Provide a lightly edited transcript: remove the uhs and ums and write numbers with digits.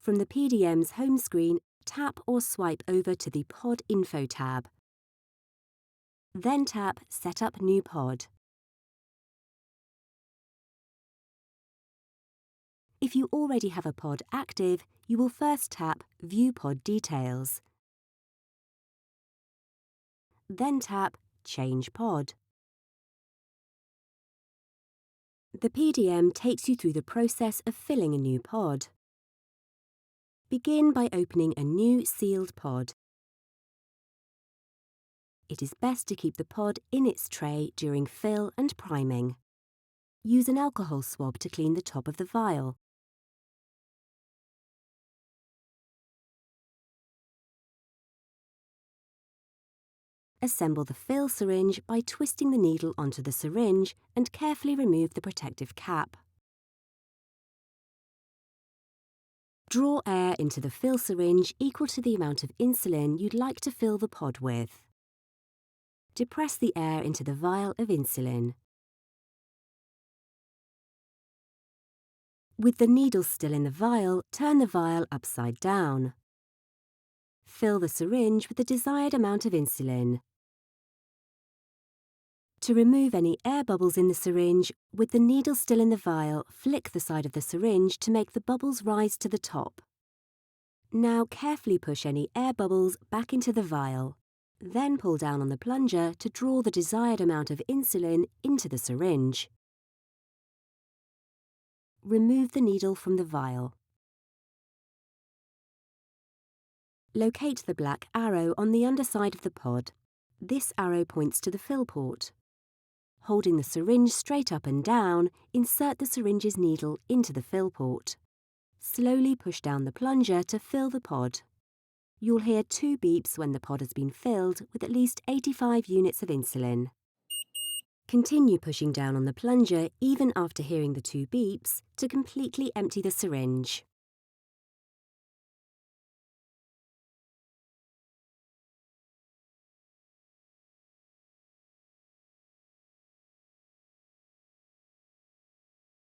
From the PDM's home screen, tap or swipe over to the Pod Info tab. Then tap Set up new pod. If you already have a pod active, you will first tap View Pod Details. Then tap Change Pod. The PDM takes you through the process of filling a new pod. Begin by opening a new sealed pod. It is best to keep the pod in its tray during fill and priming. Use an alcohol swab to clean the top of the vial. Assemble the fill syringe by twisting the needle onto the syringe and carefully remove the protective cap. Draw air into the fill syringe equal to the amount of insulin you'd like to fill the pod with. Depress the air into the vial of insulin. With the needle still in the vial, turn the vial upside down. Fill the syringe with the desired amount of insulin. To remove any air bubbles in the syringe, with the needle still in the vial, flick the side of the syringe to make the bubbles rise to the top. Now carefully push any air bubbles back into the vial. Then pull down on the plunger to draw the desired amount of insulin into the syringe. Remove the needle from the vial. Locate the black arrow on the underside of the pod. This arrow points to the fill port. Holding the syringe straight up and down, insert the syringe's needle into the fill port. Slowly push down the plunger to fill the pod. You'll hear 2 beeps when the pod has been filled with at least 85 units of insulin. Continue pushing down on the plunger even after hearing the 2 beeps to completely empty the syringe.